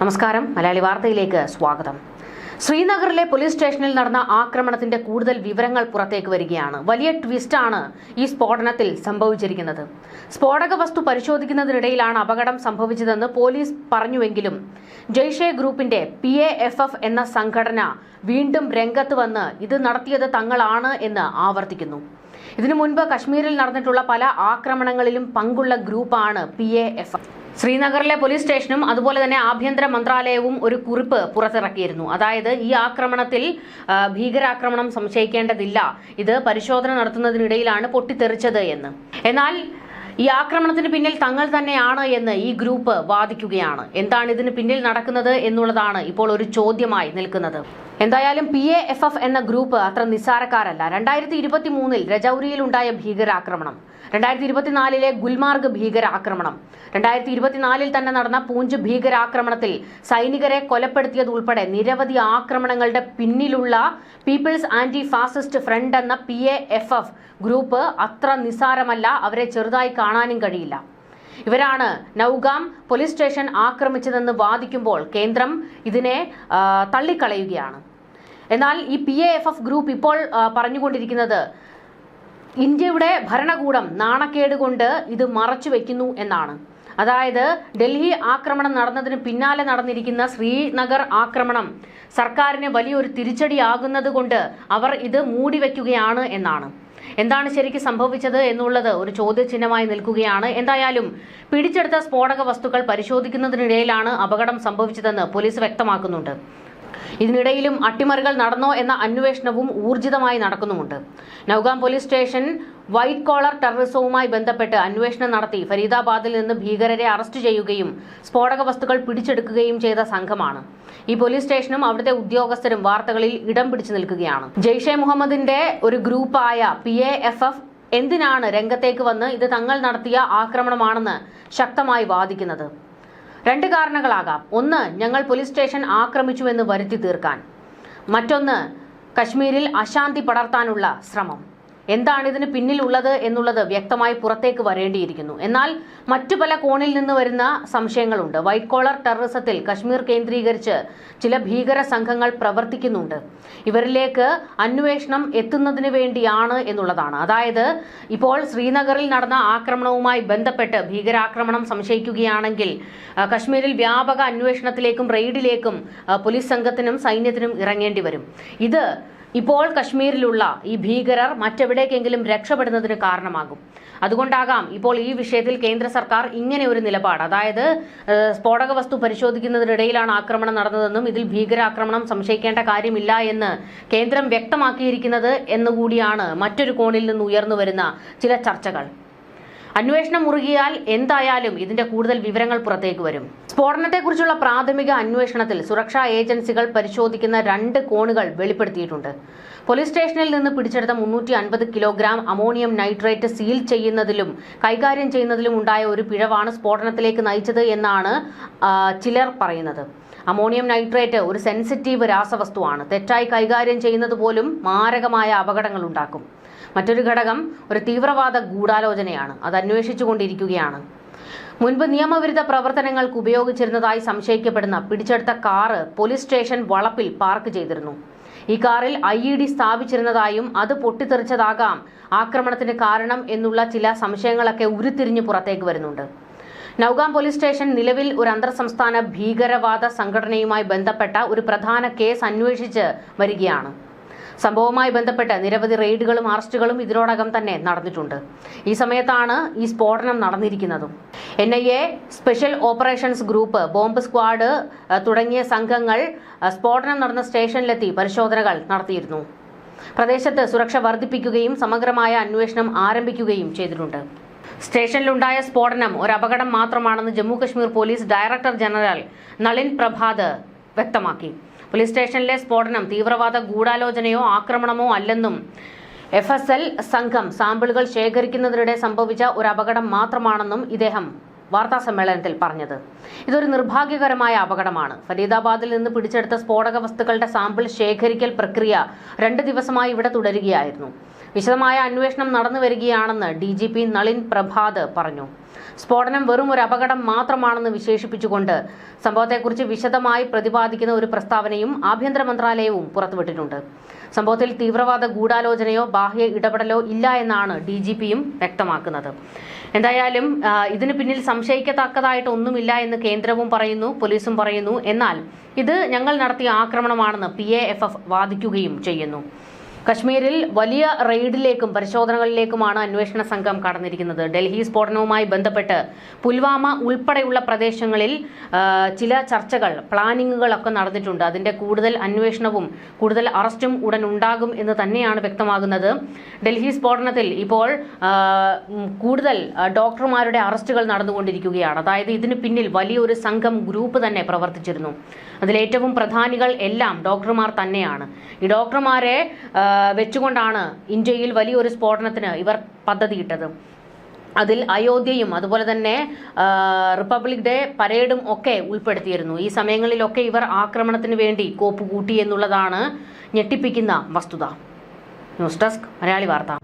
നമസ്കാരം, മലയാളി വാർത്തയിലേക്ക് സ്വാഗതം. ശ്രീനഗറിലെ പോലീസ് സ്റ്റേഷനിൽ നടന്ന ആക്രമണത്തിന്റെ കൂടുതൽ വിവരങ്ങൾ പുറത്തേക്ക് വരികയാണ്. വലിയ ട്വിസ്റ്റാണ് ഈ സ്ഫോടനത്തിൽ സംഭവിച്ചിരിക്കുന്നത്. സ്ഫോടക വസ്തു പരിശോധിക്കുന്നതിനിടയിലാണ് അപകടം സംഭവിച്ചതെന്ന് പോലീസ് പറഞ്ഞുവെങ്കിലും ജയ്ഷെ ഗ്രൂപ്പിന്റെ PAFF എന്ന സംഘടന വീണ്ടും രംഗത്ത് വന്ന് ഇത് നടത്തിയത് തങ്ങളാണ് എന്ന് ആവർത്തിക്കുന്നു. ഇതിനു മുൻപ് കശ്മീരിൽ നടന്നിട്ടുള്ള പല ആക്രമണങ്ങളിലും പങ്കുള്ള ഗ്രൂപ്പാണ് PAFF. ശ്രീനഗറിലെ പോലീസ് സ്റ്റേഷനും അതുപോലെ തന്നെ ആഭ്യന്തര മന്ത്രാലയവും ഒരു കുറിപ്പ് പുറത്തിറക്കിയിരുന്നു. അതായത് ഈ ആക്രമണത്തിൽ ഭീകരാക്രമണം സംശയിക്കേണ്ടതില്ല, ഇത് പരിശോധന നടത്തുന്നതിനിടയിലാണ് പൊട്ടിത്തെറിച്ചത് എന്ന്. എന്നാൽ ഈ ആക്രമണത്തിന് പിന്നിൽ തങ്ങൾ തന്നെയാണ് എന്ന് ഈ ഗ്രൂപ്പ് വാദിക്കുകയാണ്. എന്താണ് ഇതിന് പിന്നിൽ നടക്കുന്നത് എന്നുള്ളതാണ് ഇപ്പോൾ ഒരു ചോദ്യമായി നിൽക്കുന്നത്. എന്തായാലും PAFF എന്ന ഗ്രൂപ്പ് അത്ര നിസ്സാരക്കാരല്ല. 2023 രജൌരിയിൽ ഉണ്ടായ ഭീകരാക്രമണം, 2024 ഗുൽമാർഗ് ഭീകരാക്രമണം, 2024 തന്നെ നടന്ന പൂഞ്ച് ഭീകരാക്രമണത്തിൽ സൈനികരെ കൊലപ്പെടുത്തിയതുൾപ്പെടെ നിരവധി ആക്രമണങ്ങളുടെ പിന്നിലുള്ള പീപ്പിൾസ് ആന്റി ഫാസിസ്റ്റ് ഫ്രണ്ട് എന്ന PAFF ഗ്രൂപ്പ് അത്ര നിസ്സാരമല്ല. അവരെ ചെറുതായി കാണാനും കഴിയില്ല. ഇവരാണ് നൌഗാം പോലീസ് സ്റ്റേഷൻ ആക്രമിച്ചതെന്ന് വാദിക്കുമ്പോൾ കേന്ദ്രം ഇതിനെ തള്ളിക്കളയുകയാണ്. എന്നാൽ ഈ PAFF ഗ്രൂപ്പ് ഇപ്പോൾ പറഞ്ഞുകൊണ്ടിരിക്കുന്നത് ഇന്ത്യയുടെ ഭരണകൂടം നാണക്കേട് കൊണ്ട് ഇത് മറച്ചു വെക്കുന്നു എന്നാണ്. അതായത് ഡൽഹി ആക്രമണം നടന്നതിന് പിന്നാലെ നടന്നിരിക്കുന്ന ശ്രീനഗർ ആക്രമണം സർക്കാരിന് വലിയൊരു തിരിച്ചടിയാകുന്നത് കൊണ്ട് അവർ ഇത് മൂടിവെക്കുകയാണ് എന്നാണ്. എന്താണ് ശരിക്കും സംഭവിച്ചത് എന്നുള്ളത് ഒരു ചോദ്യചിഹ്നമായി നിൽക്കുകയാണ്. എന്തായാലും പിടിച്ചെടുത്ത സ്ഫോടക വസ്തുക്കൾ പരിശോധിക്കുന്നതിനിടയിലാണ് അപകടം സംഭവിച്ചതെന്ന് പോലീസ് വ്യക്തമാക്കുന്നുണ്ട്. ഇതിനിടയിലും അട്ടിമറികൾ നടന്നോ എന്ന അന്വേഷണവും ഊർജിതമായി നടക്കുന്നുമുണ്ട്. Nowgam police station white collar ടെററിസവുമായി ബന്ധപ്പെട്ട് അന്വേഷണം നടത്തി ഫരീദാബാദിൽ നിന്ന് ഭീകരരെ അറസ്റ്റ് ചെയ്യുകയും സ്ഫോടക വസ്തുക്കൾ പിടിച്ചെടുക്കുകയും ചെയ്ത സംഘമാണ്. ഈ പോലീസ് സ്റ്റേഷനും അവിടുത്തെ ഉദ്യോഗസ്ഥരും വാർത്തകളിൽ ഇടം പിടിച്ചു നിൽക്കുകയാണ്. ജയ്ഷെ മുഹമ്മദിന്റെ ഒരു ഗ്രൂപ്പായ PAFF എന്തിനാണ് രംഗത്തേക്ക് വന്ന് ഇത് തങ്ങൾ നടത്തിയ ആക്രമണമാണെന്ന് ശക്തമായി വാദിക്കുന്നത്? രണ്ട് കാരണങ്ങളാകാം. ഒന്ന്, ഞങ്ങൾ പോലീസ് സ്റ്റേഷൻ ആക്രമിച്ചുവെന്ന് വരുത്തി തീർക്കാൻ. മറ്റൊന്ന്, കശ്മീരിൽ അശാന്തി പടർത്താനുള്ള ശ്രമം. എന്താണ് ഇതിന് പിന്നിലുള്ളത് എന്നുള്ളത് വ്യക്തമായി പുറത്തേക്ക് വരേണ്ടിയിരിക്കുന്നു. എന്നാൽ മറ്റു പല കോണിൽ നിന്ന് വരുന്ന സംശയങ്ങളുണ്ട്. വൈറ്റ് കോളർ ടെററിസത്തിൽ കശ്മീർ കേന്ദ്രീകരിച്ച് ചില ഭീകര സംഘങ്ങൾ പ്രവർത്തിക്കുന്നുണ്ട്. ഇവരിലേക്ക് അന്വേഷണം എത്തുന്നതിന് വേണ്ടിയാണ് എന്നുള്ളതാണ്. അതായത് ഇപ്പോൾ ശ്രീനഗറിൽ നടന്ന ആക്രമണവുമായി ബന്ധപ്പെട്ട് ഭീകരാക്രമണം സംശയിക്കുകയാണെങ്കിൽ കശ്മീരിൽ വ്യാപക അന്വേഷണത്തിലേക്കും റെയ്ഡിലേക്കും പോലീസ് സംഘത്തിനും സൈന്യത്തിനും ഇറങ്ങേണ്ടി വരും. ഇത് ഇപ്പോൾ കശ്മീരിലുള്ള ഈ ഭീകരർ മറ്റെവിടേക്കെങ്കിലും രക്ഷപ്പെടുന്നതിന് കാരണമാകും. അതുകൊണ്ടാകാം ഇപ്പോൾ ഈ വിഷയത്തിൽ കേന്ദ്ര സർക്കാർ ഇങ്ങനെ ഒരു നിലപാട്, അതായത് സ്ഫോടക വസ്തു പരിശോധിക്കുന്നതിനിടയിലാണ് ആക്രമണം നടന്നതെന്നും ഇതിൽ ഭീകരാക്രമണം സംശയിക്കേണ്ട കാര്യമില്ല എന്ന് കേന്ദ്രം വ്യക്തമാക്കിയിരിക്കുന്നത് എന്നുകൂടിയാണ് മറ്റൊരു കോണിൽ നിന്ന് ഉയർന്നു വരുന്ന ചില ചർച്ചകൾ. അന്വേഷണം മുറുകിയാൽ എന്തായാലും ഇതിന്റെ കൂടുതൽ വിവരങ്ങൾ പുറത്തേക്ക് വരും. സ്ഫോടനത്തെക്കുറിച്ചുള്ള പ്രാഥമിക അന്വേഷണത്തിൽ സുരക്ഷാ ഏജൻസികൾ പരിശോധിക്കുന്ന 2 കോണുകൾ വെളിപ്പെടുത്തിയിട്ടുണ്ട്. പോലീസ് സ്റ്റേഷനിൽ നിന്ന് പിടിച്ചെടുത്ത 350 കിലോഗ്രാം അമോണിയം നൈട്രേറ്റ് സീൽ ചെയ്യുന്നതിലും കൈകാര്യം ചെയ്യുന്നതിലും ഉണ്ടായ ഒരു പിഴവാണ് സ്ഫോടനത്തിലേക്ക് നയിച്ചത് എന്നാണ് ചിലർ പറയുന്നത്. അമോണിയം നൈട്രേറ്റ് ഒരു സെൻസിറ്റീവ് രാസവസ്തുവാണ്. തെറ്റായി കൈകാര്യം ചെയ്യുന്നത് പോലും മാരകമായ അപകടങ്ങൾ ഉണ്ടാക്കും. മറ്റൊരു ഘടകം ഒരു തീവ്രവാദ ഗൂഢാലോചനയാണ്. അത് അന്വേഷിച്ചുകൊണ്ടിരിക്കുകയാണ്. മുൻപ് നിയമവിരുദ്ധ പ്രവർത്തനങ്ങൾക്ക് ഉപയോഗിച്ചിരുന്നതായി സംശയിക്കപ്പെടുന്ന പിടിച്ചെടുത്ത കാറ് പോലീസ് സ്റ്റേഷൻ വളപ്പിൽ പാർക്ക് ചെയ്തിരുന്നു. ഈ കാറിൽ IED സ്ഥാപിച്ചിരുന്നതായും അത് പൊട്ടിത്തെറിച്ചതാകാം ആക്രമണത്തിന് കാരണം എന്നുള്ള ചില സംശയങ്ങളൊക്കെ ഉരുത്തിരിഞ്ഞ് പുറത്തേക്ക് വരുന്നുണ്ട്. നൌഗാം പോലീസ് സ്റ്റേഷൻ നിലവിൽ ഒരു അന്തർ സംസ്ഥാന ഭീകരവാദ സംഘടനയുമായി ബന്ധപ്പെട്ട ഒരു പ്രധാന കേസ് അന്വേഷിച്ച് വരികയാണ്. സംഭവവുമായി ബന്ധപ്പെട്ട് നിരവധി റെയ്ഡുകളും അറസ്റ്റുകളും ഇതിനോടകം തന്നെ നടന്നിട്ടുണ്ട്. ഈ സമയത്താണ് ഈ സ്ഫോടനം നടന്നിരിക്കുന്നതും. NIA, special operations group, bomb squad തുടങ്ങിയ സംഘങ്ങൾ സ്ഫോടനം നടന്ന സ്റ്റേഷനിലെത്തി പരിശോധനകൾ നടത്തിയിരുന്നു. പ്രദേശത്ത് സുരക്ഷ വർദ്ധിപ്പിക്കുകയും സമഗ്രമായ അന്വേഷണം ആരംഭിക്കുകയും ചെയ്തിട്ടുണ്ട്. സ്റ്റേഷനിലുണ്ടായ സ്ഫോടനം ഒരു അപകടം മാത്രമാണെന്ന് Jammu Kashmir police director general Nalin Prabhat വ്യക്തമാക്കി. പോലീസ് സ്റ്റേഷനിലെ സ്ഫോടനം തീവ്രവാദ ഗൂഢാലോചനയോ ആക്രമണമോ അല്ലെന്നും FSL സംഘം സാമ്പിളുകൾ ശേഖരിക്കുന്നതിനിടെ സംഭവിച്ച ഒരു അപകടം മാത്രമാണെന്നും ഇദ്ദേഹം വാർത്താ സമ്മേളനത്തിൽ പറഞ്ഞത്. ഇതൊരു നിർഭാഗ്യകരമായ അപകടമാണ്. ഫരീദാബാദിൽ നിന്ന് പിടിച്ചെടുത്ത സ്ഫോടക വസ്തുക്കളുടെ സാമ്പിൾ ശേഖരിക്കൽ പ്രക്രിയ 2 ദിവസമായി ഇവിടെ തുടരുകയായിരുന്നു. വിശദമായ അന്വേഷണം നടന്നു വരികയാണെന്ന് DGP നളിൻ പ്രഭാത് പറഞ്ഞു. സ്ഫോടനം വെറും ഒരു അപകടം മാത്രമാണെന്ന് വിശേഷിപ്പിച്ചുകൊണ്ട് സംഭവത്തെക്കുറിച്ച് വിശദമായി പ്രതിപാദിക്കുന്ന ഒരു പ്രസ്താവനയും ആഭ്യന്തര മന്ത്രാലയവും പുറത്തുവിട്ടിട്ടുണ്ട്. സംഭവത്തിൽ തീവ്രവാദ ഗൂഢാലോചനയോ ബാഹ്യ ഇടപെടലോ ഇല്ല എന്നാണ് DGPയും വ്യക്തമാക്കുന്നത്. എന്തായാലും ഇതിന് പിന്നിൽ സംശയിക്കത്തക്കതായിട്ടൊന്നുമില്ല എന്ന് കേന്ദ്രവും പറയുന്നു, പോലീസും പറയുന്നു. എന്നാൽ ഇത് ഞങ്ങൾ നടത്തിയ ആക്രമണമാണെന്ന് PAFF വാദിക്കുകയും ചെയ്യുന്നു. കശ്മീരിൽ വലിയ റെയ്ഡിലേക്കും പരിശോധനകളിലേക്കുമാണ് അന്വേഷണ സംഘം കടന്നിരിക്കുന്നത്. ഡൽഹി സ്ഫോടനവുമായി ബന്ധപ്പെട്ട് പുൽവാമ ഉൾപ്പെടെയുള്ള പ്രദേശങ്ങളിൽ ചില ചർച്ചകൾ, പ്ലാനിങ്ങുകളൊക്കെ നടന്നിട്ടുണ്ട്. അതിന്റെ കൂടുതൽ അന്വേഷണവും കൂടുതൽ അറസ്റ്റും ഉടൻ ഉണ്ടാകും എന്ന് തന്നെയാണ് വ്യക്തമാകുന്നത്. ഡൽഹി സ്ഫോടനത്തിൽ ഇപ്പോൾ കൂടുതൽ ഡോക്ടർമാരുടെ അറസ്റ്റുകൾ നടന്നുകൊണ്ടിരിക്കുകയാണ്. അതായത് ഇതിന് പിന്നിൽ വലിയൊരു സംഘം ഗ്രൂപ്പ് തന്നെ പ്രവർത്തിച്ചിരുന്നു. അതിലേറ്റവും പ്രധാനികൾ എല്ലാം ഡോക്ടർമാർ തന്നെയാണ്. ഈ ഡോക്ടർമാരെ വെച്ചുകൊണ്ടാണ് ഇന്ത്യയിൽ വലിയൊരു സ്ഫോടനത്തിന് ഇവർ പദ്ധതിയിട്ടത്. അതിൽ അയോധ്യയും അതുപോലെ തന്നെ റിപ്പബ്ലിക് ഡേ പരേഡും ഒക്കെ ഉൾപ്പെടുത്തിയിരുന്നു. ഈ സമയങ്ങളിലൊക്കെ ഇവർ ആക്രമണത്തിന് വേണ്ടി കോപ്പുകൂട്ടി എന്നുള്ളതാണ് ഞെട്ടിപ്പിക്കുന്ന വസ്തുത. ന്യൂസ് ഡെസ്ക് മലയാളി വാർത്ത.